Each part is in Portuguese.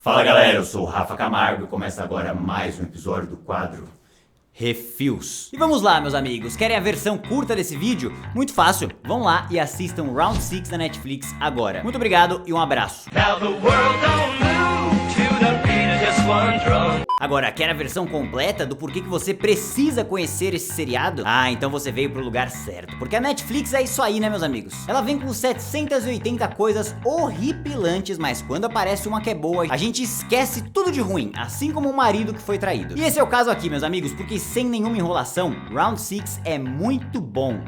Fala galera, eu sou o Rafa Camargo e começa agora mais um episódio do quadro Refis. E vamos lá, meus amigos, querem a versão curta desse vídeo? Muito fácil, vão lá e assistam Round 6 da Netflix agora. Muito obrigado e um abraço. Agora, quer a versão completa do porquê que você precisa conhecer esse seriado? Ah, então você veio pro lugar certo, porque a Netflix é isso aí, né, meus amigos? Ela vem com 780 coisas horripilantes, mas quando aparece uma que é boa, a gente esquece tudo de ruim, assim como o marido que foi traído. E esse é o caso aqui, meus amigos, porque sem nenhuma enrolação, Round 6 é muito bom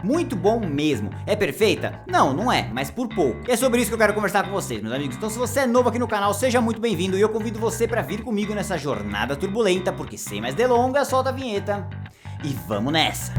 mesmo. É perfeita? Não, não é, mas por pouco. E é sobre isso que eu quero conversar com vocês, meus amigos. Então se você é novo aqui no canal, seja muito bem-vindo e eu convido você pra vir comigo nessa jornada turbulenta, porque sem mais delongas, solta a vinheta e vamos nessa!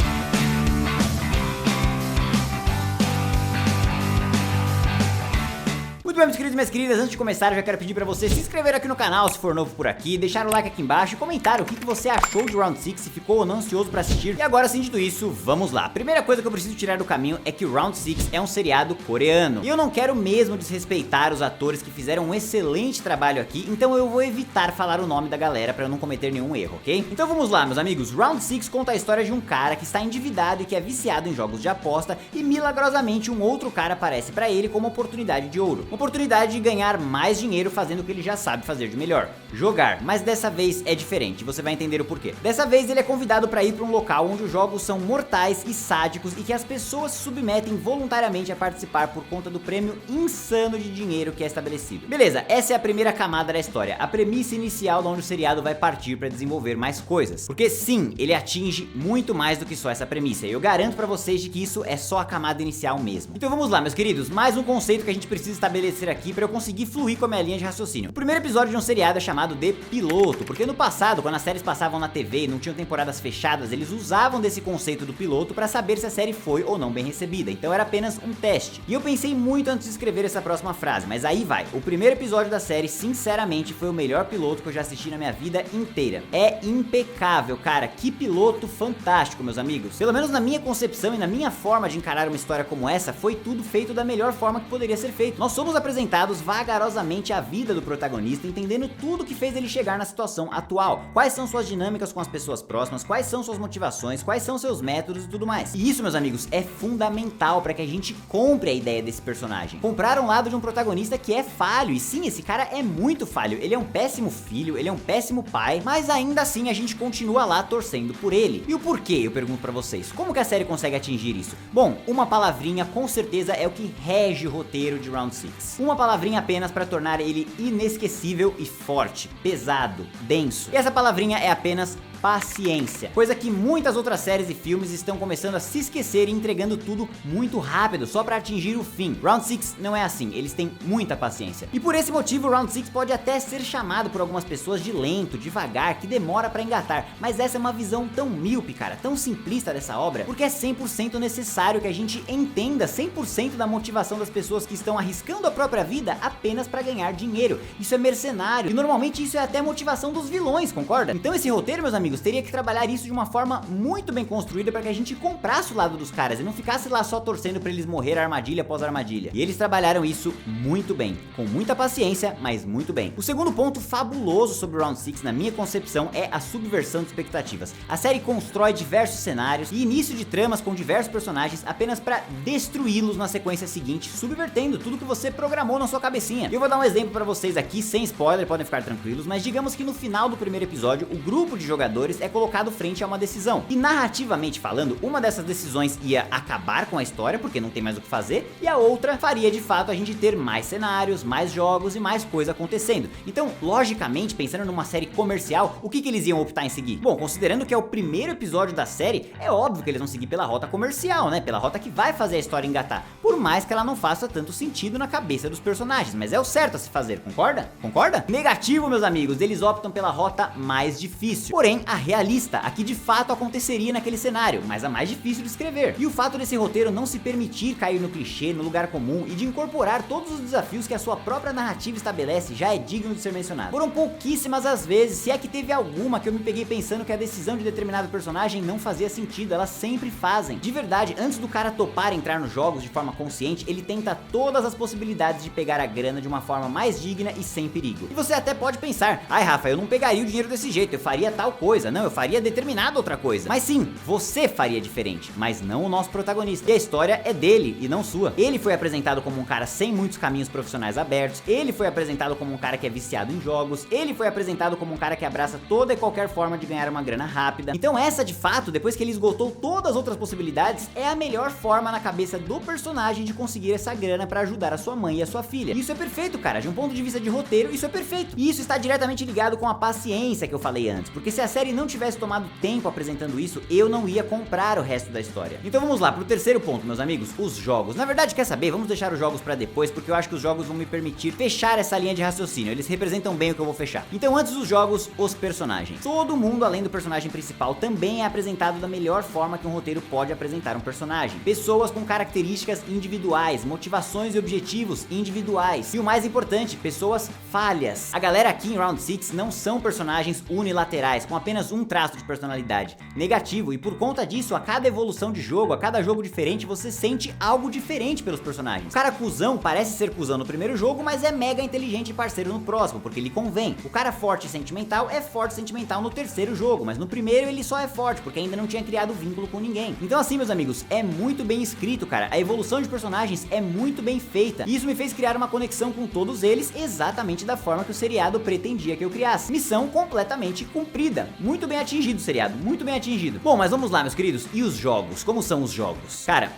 Muito bem, meus queridos e minhas queridas, antes de começar eu já quero pedir pra você se inscrever aqui no canal se for novo por aqui, deixar o like aqui embaixo e comentar o que você achou de Round 6, se ficou ou não ansioso pra assistir. E agora sim, dito isso, vamos lá. Primeira coisa que eu preciso tirar do caminho é que Round 6 é um seriado coreano. E eu não quero mesmo desrespeitar os atores que fizeram um excelente trabalho aqui, então eu vou evitar falar o nome da galera pra eu não cometer nenhum erro, ok? Então vamos lá, meus amigos. Round 6 conta a história de um cara que está endividado e que é viciado em jogos de aposta e milagrosamente um outro cara aparece pra ele como oportunidade de ouro. Oportunidade de ganhar mais dinheiro fazendo o que ele já sabe fazer de melhor, jogar, mas dessa vez é diferente, você vai entender o porquê. Dessa vez ele é convidado para ir para um local onde os jogos são mortais e sádicos e que as pessoas se submetem voluntariamente a participar por conta do prêmio insano de dinheiro que é estabelecido. Beleza, essa é a primeira camada da história, a premissa inicial de onde o seriado vai partir para desenvolver mais coisas, porque sim, ele atinge muito mais do que só essa premissa, e eu garanto para vocês de que isso é só a camada inicial mesmo. Então vamos lá, meus queridos, mais um conceito que a gente precisa estabelecer aqui para eu conseguir fluir com a minha linha de raciocínio. O primeiro episódio de um seriado é chamado de piloto, porque no passado, quando as séries passavam na TV e não tinham temporadas fechadas, eles usavam desse conceito do piloto para saber se a série foi ou não bem recebida, então era apenas um teste. E eu pensei muito antes de escrever essa próxima frase, mas aí vai. O primeiro episódio da série, sinceramente, foi o melhor piloto que eu já assisti na minha vida inteira. É impecável, cara, que piloto fantástico, meus amigos. Pelo menos na minha concepção e na minha forma de encarar uma história como essa, foi tudo feito da melhor forma que poderia ser feito. Nós somos apresentados vagarosamente a vida do protagonista, entendendo tudo que fez ele chegar na situação atual, quais são suas dinâmicas com as pessoas próximas, quais são suas motivações, quais são seus métodos e tudo mais. E isso, meus amigos, é fundamental para que a gente compre a ideia desse personagem. Comprar um lado de um protagonista que é falho, e sim, esse cara é muito falho, ele é um péssimo filho, ele é um péssimo pai, mas ainda assim a gente continua lá torcendo por ele. E o porquê, eu pergunto pra vocês, como que a série consegue atingir isso? Bom, uma palavrinha com certeza é o que rege o roteiro de Round 6. Uma palavrinha apenas para tornar ele inesquecível e forte, pesado, denso. E essa palavrinha é apenas paciência, coisa que muitas outras séries e filmes estão começando a se esquecer e entregando tudo muito rápido só para atingir o fim. Round 6 não é assim, eles têm muita paciência. E por esse motivo Round 6 pode até ser chamado por algumas pessoas de lento, devagar, que demora para engatar, mas essa é uma visão tão míope, cara, tão simplista dessa obra, porque é 100% necessário que a gente entenda 100% da motivação das pessoas que estão arriscando a própria vida apenas para ganhar dinheiro. Isso é mercenário, e normalmente isso é até motivação dos vilões, concorda? Então esse roteiro, meus amigos, teria que trabalhar isso de uma forma muito bem construída para que a gente comprasse o lado dos caras e não ficasse lá só torcendo para eles morrer armadilha após armadilha. E eles trabalharam isso muito bem, com muita paciência, mas muito bem. O segundo ponto fabuloso sobre Round 6, na minha concepção, é a subversão de expectativas. A série constrói diversos cenários e início de tramas com diversos personagens apenas para destruí-los na sequência seguinte, subvertendo tudo que você programou na sua cabecinha. Eu vou dar um exemplo para vocês aqui, sem spoiler, podem ficar tranquilos, mas digamos que no final do primeiro episódio, o grupo de jogadores é colocado frente a uma decisão. E narrativamente falando, uma dessas decisões ia acabar com a história, porque não tem mais o que fazer, e a outra faria de fato a gente ter mais cenários, mais jogos e mais coisa acontecendo. Então, logicamente, pensando numa série comercial, o que eles iam optar em seguir? Bom, considerando que é o primeiro episódio da série, é óbvio que eles vão seguir pela rota comercial, né? Pela rota que vai fazer a história engatar. Por mais que ela não faça tanto sentido na cabeça dos personagens, mas é o certo a se fazer, concorda? Concorda? Negativo, meus amigos, eles optam pela rota mais difícil. Porém, a realista, a que de fato aconteceria naquele cenário, mas a mais difícil de escrever. E o fato desse roteiro não se permitir cair no clichê, no lugar comum, e de incorporar todos os desafios que a sua própria narrativa estabelece, já é digno de ser mencionado. Foram pouquíssimas as vezes, se é que teve alguma, que eu me peguei pensando que a decisão de determinado personagem não fazia sentido. Elas sempre fazem. De verdade, antes do cara topar entrar nos jogos de forma consciente, ele tenta todas as possibilidades de pegar a grana de uma forma mais digna e sem perigo. E você até pode pensar: ai Rafa, eu não pegaria o dinheiro desse jeito, eu faria tal coisa, não, eu faria determinada outra coisa. Mas sim, você faria diferente, mas não o nosso protagonista. E a história é dele e não sua. Ele foi apresentado como um cara sem muitos caminhos profissionais abertos, ele foi apresentado como um cara que é viciado em jogos, ele foi apresentado como um cara que abraça toda e qualquer forma de ganhar uma grana rápida. Então essa, de fato, depois que ele esgotou todas as outras possibilidades, é a melhor forma na cabeça do personagem de conseguir essa grana pra ajudar a sua mãe e a sua filha. Isso é perfeito, cara, de um ponto de vista de roteiro, isso é perfeito. E isso está diretamente ligado com a paciência que eu falei antes, porque se a série não tivesse tomado tempo apresentando isso, eu não ia comprar o resto da história. Então vamos lá pro terceiro ponto, meus amigos, os jogos. Na verdade, quer saber? Vamos deixar os jogos pra depois, porque eu acho que os jogos vão me permitir fechar essa linha de raciocínio. Eles representam bem o que eu vou fechar. Então, antes dos jogos, os personagens. Todo mundo, além do personagem principal, também é apresentado da melhor forma que um roteiro pode apresentar um personagem. Pessoas com características individuais, motivações e objetivos individuais. E o mais importante, pessoas falhas. A galera aqui em Round 6 não são personagens unilaterais, com apenas um traço de personalidade negativo, e por conta disso, a cada evolução de jogo, a cada jogo diferente, você sente algo diferente pelos personagens. O cara cuzão parece ser cuzão no primeiro jogo, mas é mega inteligente e parceiro no próximo, porque lhe convém. O cara forte e sentimental é forte e sentimental no terceiro jogo, mas no primeiro ele só é forte, porque ainda não tinha criado vínculo com ninguém. Então assim, meus amigos, é muito bem escrito, cara. A evolução de personagens é muito bem feita, e isso me fez criar uma conexão com todos eles, exatamente da forma que o seriado pretendia que eu criasse. Missão completamente cumprida. Muito bem atingido o seriado, muito bem atingido. Bom, mas vamos lá, meus queridos, e os jogos? Como são os jogos? Cara,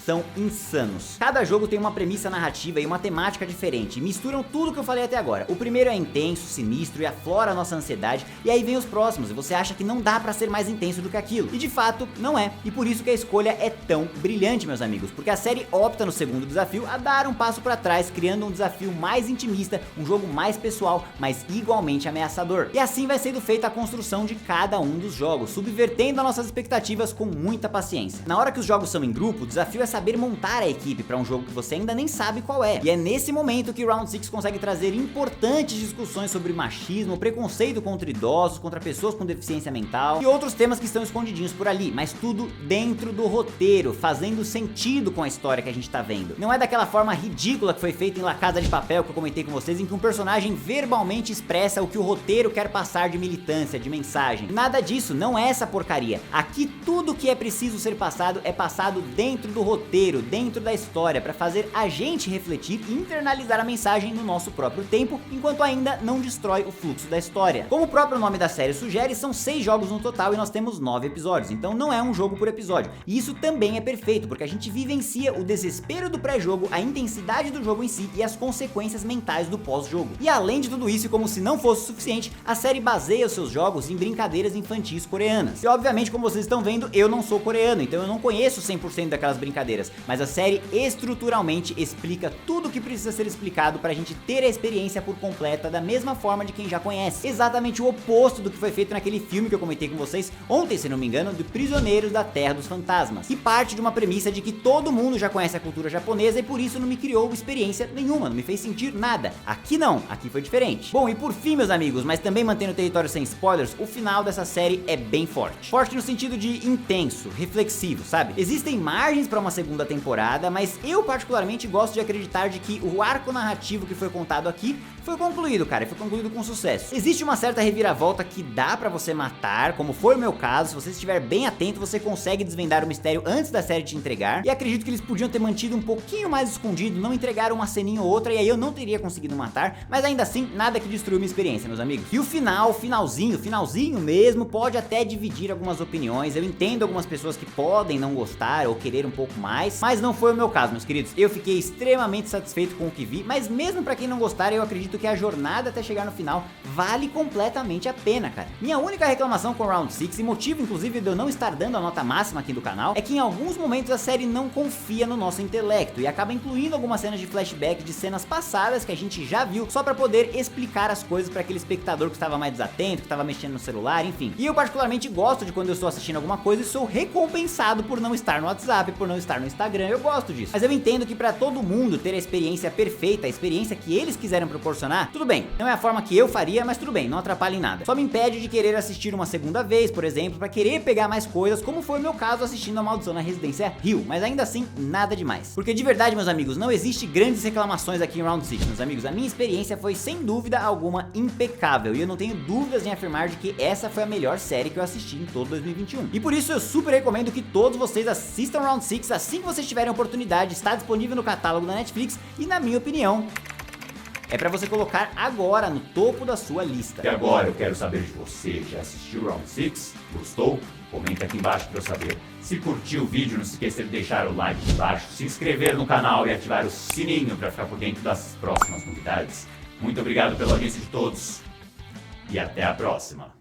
são insanos. Cada jogo tem uma premissa narrativa e uma temática diferente, misturam tudo que eu falei até agora. O primeiro é intenso, sinistro e aflora a nossa ansiedade, e aí vem os próximos e você acha que não dá pra ser mais intenso do que aquilo, e de fato não é, e por isso que a escolha é tão brilhante, meus amigos, porque a série opta no segundo desafio a dar um passo pra trás, criando um desafio mais intimista, um jogo mais pessoal, mas igualmente ameaçador. E assim vai sendo feita a construção de cada um dos jogos, subvertendo as nossas expectativas com muita paciência. Na hora que os jogos são em grupo, o desafio é saber montar a equipe para um jogo que você ainda nem sabe qual é. E é nesse momento que Round 6 consegue trazer importantes discussões sobre machismo, preconceito contra idosos, contra pessoas com deficiência mental e outros temas que estão escondidinhos por ali, mas tudo dentro do roteiro, fazendo sentido com a história que a gente tá vendo. Não é daquela forma ridícula que foi feita em La Casa de Papel, que eu comentei com vocês, em que um personagem verbalmente expressa o que o roteiro quer passar de militância, de mensagem. Nada disso, não é essa porcaria. Aqui tudo que é preciso ser passado é passado dentro do roteiro, dentro da história, para fazer a gente refletir e internalizar a mensagem no nosso próprio tempo, enquanto ainda não destrói o fluxo da história. Como o próprio nome da série sugere, são 6 jogos no total e nós temos 9 episódios, então não é um jogo por episódio. E isso também é perfeito, porque a gente vivencia o desespero do pré-jogo, a intensidade do jogo em si e as consequências mentais do pós-jogo. E além de tudo isso, e como se não fosse o suficiente, a série baseia os seus jogos em brincadeiras infantis coreanas. E obviamente, como vocês estão vendo, eu não sou coreano, então eu não conheço 100% daquelas brincadeiras, mas a série estruturalmente explica tudo o que precisa ser explicado pra gente ter a experiência por completa da mesma forma de quem já conhece. Exatamente o oposto do que foi feito naquele filme que eu comentei com vocês ontem, se não me engano, de Prisioneiros da Terra dos Fantasmas, que parte de uma premissa de que todo mundo já conhece a cultura japonesa e por isso não me criou experiência nenhuma, não me fez sentir nada. Aqui não, aqui foi diferente. Bom, e por fim, meus amigos, mas também mantendo o território sem spoilers, o final dessa série é bem forte. Forte no sentido de intenso, reflexivo, sabe? Existem margens pra uma segunda temporada, mas eu particularmente gosto de acreditar de que o arco narrativo que foi contado aqui foi concluído, cara, e foi concluído com sucesso. Existe uma certa reviravolta que dá pra você matar, como foi o meu caso. Se você estiver bem atento, você consegue desvendar o mistério antes da série te entregar, e acredito que eles podiam ter mantido um pouquinho mais escondido, não entregaram uma ceninha ou outra, e aí eu não teria conseguido matar, mas ainda assim, nada que destruiu minha experiência, meus amigos. E o finalzinho mesmo, pode até dividir algumas opiniões. Eu entendo algumas pessoas que podem não gostar ou querer um pouco mais, mas não foi o meu caso, meus queridos. Eu fiquei extremamente satisfeito com o que vi, mas mesmo pra quem não gostar, eu acredito que a jornada até chegar no final vale completamente a pena, cara. Minha única reclamação com Round 6, e motivo inclusive de eu não estar dando a nota máxima aqui do canal, é que em alguns momentos a série não confia no nosso intelecto e acaba incluindo algumas cenas de flashback de cenas passadas que a gente já viu, só pra poder explicar as coisas pra aquele espectador que estava mais desatento, que estava mexendo no celular, enfim. E eu particularmente gosto de quando eu estou assistindo alguma coisa e sou recompensado por não estar no WhatsApp, por não estar no Instagram, eu gosto disso. Mas eu entendo que pra todo mundo ter a experiência perfeita, a experiência que eles quiserem proporcionar, tudo bem. Não é a forma que eu faria, mas tudo bem, não atrapalha em nada. Só me impede de querer assistir uma segunda vez, por exemplo, pra querer pegar mais coisas, como foi o meu caso assistindo A Maldição na Residência Hill. Mas ainda assim, nada demais. Porque de verdade, meus amigos, não existe grandes reclamações aqui em Round 6, meus amigos. A minha experiência foi sem dúvida alguma impecável e eu não tenho dúvidas em afirmar de que essa foi a melhor série que eu assisti em todo 2021. E por isso eu super recomendo que todos vocês assistam Round 6 assim que vocês tiverem a oportunidade. Está disponível no catálogo da Netflix e, na minha opinião, é pra você colocar agora no topo da sua lista. E agora eu quero saber de você, já assistiu Round 6? Gostou? Comenta aqui embaixo pra eu saber. Se curtiu o vídeo, não se esqueça de deixar o like aqui embaixo, se inscrever no canal e ativar o sininho pra ficar por dentro das próximas novidades. Muito obrigado pela audiência de todos e até a próxima.